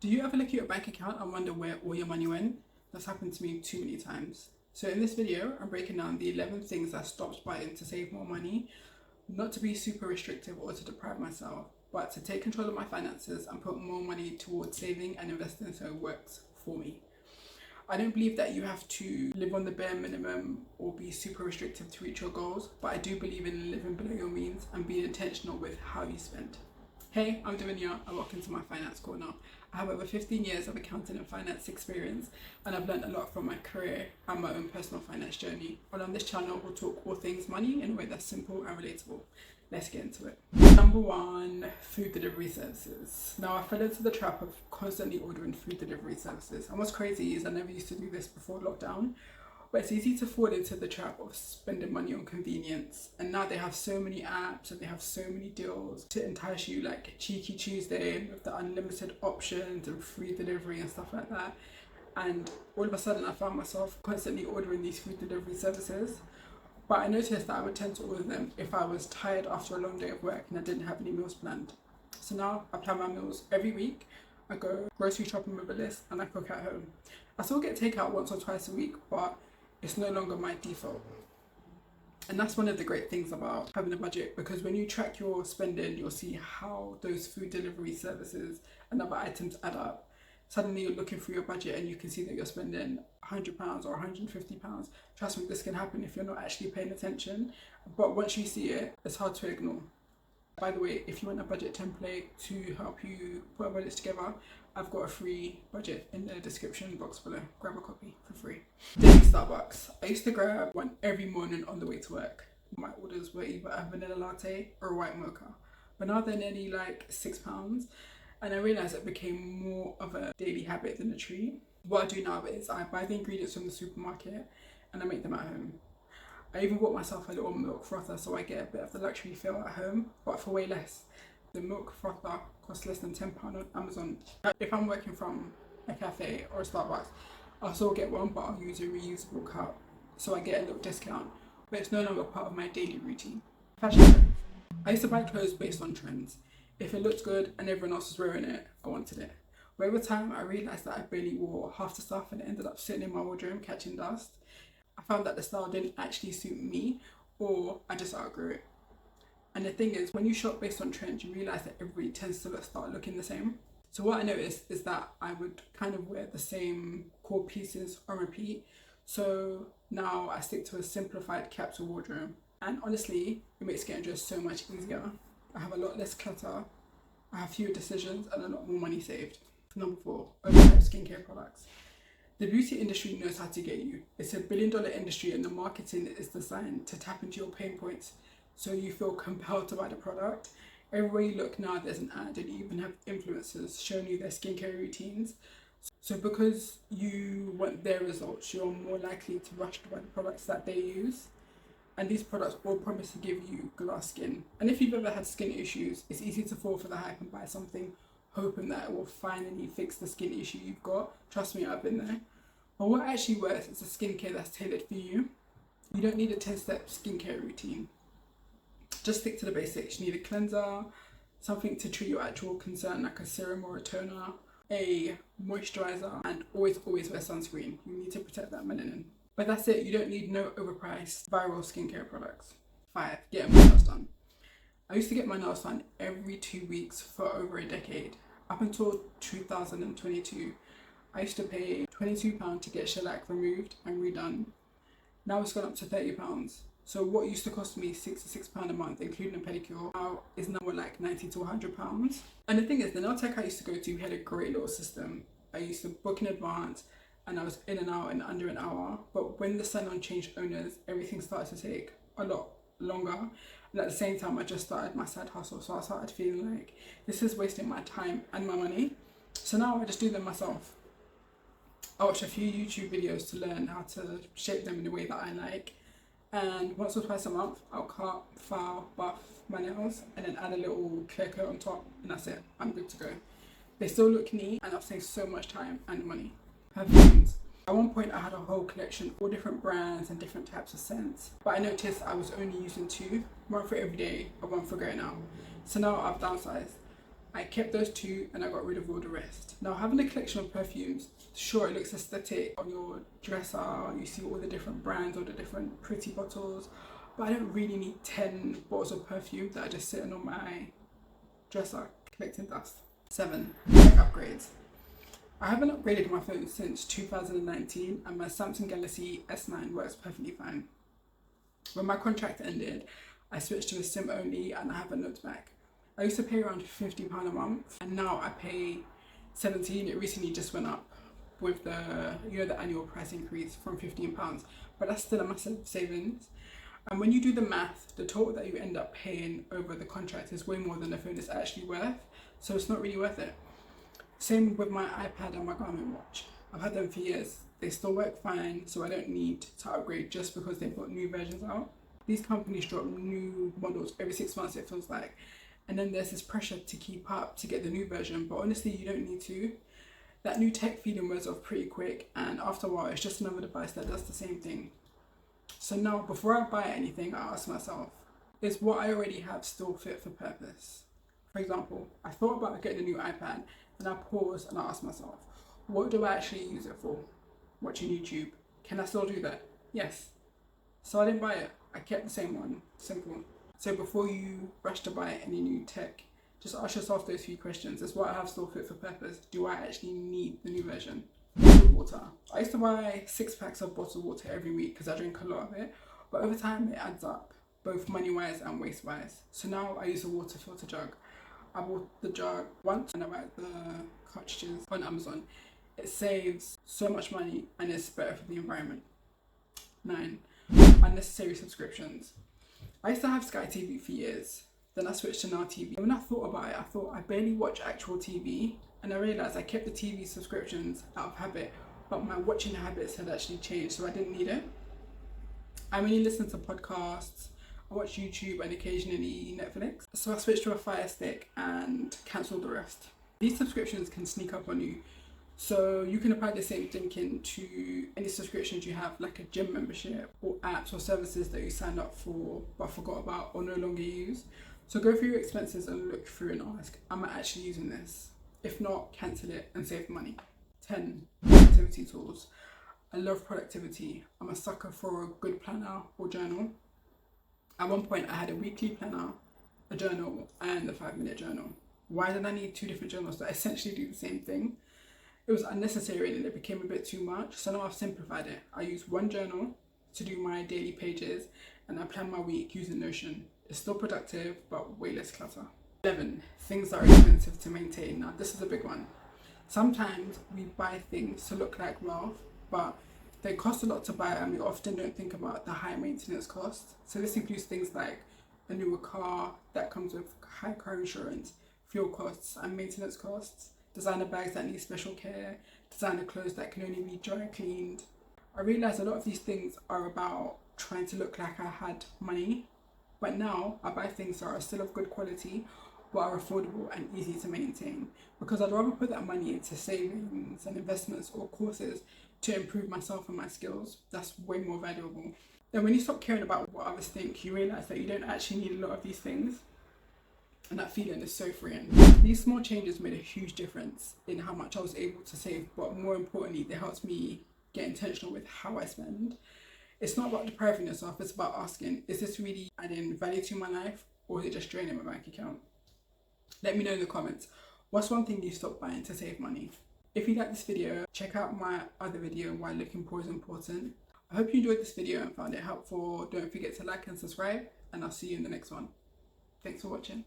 Do you ever look at your bank account and wonder where all your money went? That's happened to me too many times. So in this video, I'm breaking down the 11 things I stopped buying to save more money, not to be super restrictive or to deprive myself, but to take control of my finances and put more money towards saving and investing so it works for me. I don't believe that you have to live on the bare minimum or be super restrictive to reach your goals, but I do believe in living below your means and being intentional with how you spend. Hey, I'm Davina and welcome to my Finance Corner. I have over 15 years of accounting and finance experience, and I've learned a lot from my career and my own personal finance journey. And on this channel, we'll talk all things money in a way that's simple and relatable. Let's get into it. Number one, food delivery services. Now, I fell into the trap of constantly ordering food delivery services. And what's crazy is I never used to do this before lockdown, but it's easy to fall into the trap of spending money on convenience. And now they have so many apps and they have so many deals to entice you, like Cheeky Tuesday with the unlimited options and free delivery and stuff like that. And all of a sudden I found myself constantly ordering these food delivery services. But I noticed that I would tend to order them if I was tired after a long day of work and I didn't have any meals planned. So now I plan my meals every week. I go grocery shopping with a list and I cook at home. I still get takeout once or twice a week, but it's no longer my default. And that's one of the great things about having a budget, because when you track your spending, you'll see how those food delivery services and other items add up. Suddenly you're looking through your budget and you can see that you're spending £100 or £150. Trust me, this can happen if you're not actually paying attention. But once you see it, it's hard to ignore. By the way, if you want a budget template to help you put a budget together, I've got a free budget in the description box below. Grab a copy for free. Daily Starbucks. I used to grab one every morning on the way to work. My orders were either a vanilla latte or a white mocha. But now they're nearly like £6. And I realised it became more of a daily habit than a treat. What I do now is I buy the ingredients from the supermarket and I make them at home. I even bought myself a little milk frother so I get a bit of the luxury feel at home, but for way less. The milk frother costs less than £10 on Amazon. If I'm working from a cafe or a Starbucks, I'll still get one, but I'll use a reusable cup, so I get a little discount, but it's no longer part of my daily routine. Fashion trends. I used to buy clothes based on trends. If it looked good and everyone else was wearing it, I wanted it. But over time, I realised that I barely wore half the stuff and it ended up sitting in my wardrobe catching dust. I found that the style didn't actually suit me, or I just outgrew it. And the thing is, when you shop based on trends, you realise that everybody tends to start looking the same. So what I noticed is that I would kind of wear the same core pieces on repeat. So now I stick to a simplified capsule wardrobe. And honestly, it makes getting dressed so much easier. I have a lot less clutter, I have fewer decisions, and a lot more money saved. Number 4, overpriced skincare products. The beauty industry knows how to get you. It's a billion-dollar industry and the marketing is designed to tap into your pain points so you feel compelled to buy the product. Everywhere you look now, there's an ad, and you even have influencers showing you their skincare routines. So because you want their results, you're more likely to rush to buy the products that they use. And these products all promise to give you glass skin. And if you've ever had skin issues, it's easy to fall for the hype and buy something hoping that it will finally fix the skin issue you've got. Trust me, I've been there. But what actually works is a skincare that's tailored for you. You don't need a 10-step skincare routine. Just stick to the basics. You need a cleanser, something to treat your actual concern like a serum or a toner, a moisturizer, and always wear sunscreen. You need to protect that melanin. But that's it. You don't need no overpriced viral skincare products. 5, get my nails done. I used to get my nails done every 2 weeks for over a decade. Up until 2022, I used to pay £22 to get shellac removed and redone. Now it's gone up to £30. So what used to cost me £66 a month, including a pedicure, now is now more like £90 to £100. And the thing is, the nail tech I used to go to had a great little system. I used to book in advance and I was in and out in under an hour. But when the salon changed owners, everything started to take a lot longer. And at the same time, I just started my side hustle. So I started feeling like this is wasting my time and my money. So now I just do them myself. I watch a few YouTube videos to learn how to shape them in the way that I like. And once or twice a month, I'll cut, file, buff my nails, and then add a little clear coat on top, and that's it. I'm good to go. They still look neat, and I've saved so much time and money. Perfumes. At one point, I had a whole collection, all different brands and different types of scents. But I noticed I was only using 2, one for every day and one for going out. So now I've downsized. I kept those two and I got rid of all the rest. Now, having a collection of perfumes, sure, it looks aesthetic on your dresser, you see all the different brands, all the different pretty bottles, but I don't really need 10 bottles of perfume that are just sitting on my dresser collecting dust. 7. Tech upgrades. I haven't upgraded my phone since 2019 and my Samsung Galaxy S9 works perfectly fine. When my contract ended, I switched to a SIM only and I have a note back. I used to pay around £50 a month and now I pay 17. It recently just went up with the annual price increase from £15, but that's still a massive savings. And when you do the math, the total that you end up paying over the contract is way more than the phone is actually worth, so it's not really worth it. Same with my iPad and my Garmin watch. I've had them for years. They still work fine, so I don't need to upgrade just because they've got new versions out. These companies drop new models every 6 months, it feels like. And then there's this pressure to keep up to get the new version, but honestly, you don't need to. That new tech feeling wears off pretty quick, and after a while, it's just another device that does the same thing. So now, before I buy anything, I ask myself, is what I already have still fit for purpose? For example, I thought about getting a new iPad, and I paused and I asked myself, what do I actually use it for? Watching YouTube. Can I still do that? Yes. So I didn't buy it. I kept the same one. Simple. So before you rush to buy any new tech, just ask yourself those few questions. Is what I have still fit for purpose? Do I actually need the new version? Bottled water. I used to buy 6 packs of bottled water every week because I drink a lot of it, but over time it adds up, both money-wise and waste-wise. So now I use a water filter jug. I bought the jug once and I bought the cartridges on Amazon. It saves so much money and it's better for the environment. 9. Unnecessary subscriptions. I used to have Sky TV for years, then I switched to Now TV. When I thought about it, I thought I barely watch actual TV, and I realised I kept the TV subscriptions out of habit, but my watching habits had actually changed, so I didn't need it. I mainly listen to podcasts, I watch YouTube and occasionally Netflix, so I switched to a Fire Stick and cancelled the rest. These subscriptions can sneak up on you, so you can apply the same thinking to any subscriptions you have, like a gym membership or apps or services that you signed up for but forgot about or no longer use. So go through your expenses and look through and ask, am I actually using this? If not, cancel it and save money. 10. Productivity tools. I love productivity. I'm a sucker for a good planner or journal. At one point I had a weekly planner, a journal and a 5-minute journal. Why did I need 2 different journals that essentially do the same thing? It was unnecessary and it became a bit too much, so now I've simplified it. I use one journal to do my daily pages and I plan my week using Notion. It's still productive, but way less clutter. 11. Things that are expensive to maintain. Now this is a big one. Sometimes we buy things to look like wealth, but they cost a lot to buy and we often don't think about the high maintenance costs. So this includes things like a newer car that comes with high car insurance, fuel costs and maintenance costs, designer bags that need special care, designer clothes that can only be dry cleaned. I realised a lot of these things are about trying to look like I had money, but now I buy things that are still of good quality but are affordable and easy to maintain, because I'd rather put that money into savings and investments or courses to improve myself and my skills. That's way more valuable. Then when you stop caring about what others think, you realise that you don't actually need a lot of these things. And that feeling is so freeing. These small changes made a huge difference in how much I was able to save, but more importantly, they helped me get intentional with how I spend. It's not about depriving yourself, it's about asking, is this really adding value to my life or is it just draining my bank account? Let me know in the comments, what's one thing you stopped buying to save money? If you like this video, check out my other video, Why Looking Poor is Important. I hope you enjoyed this video and found it helpful. Don't forget to like and subscribe, and I'll see you in the next one. Thanks for watching.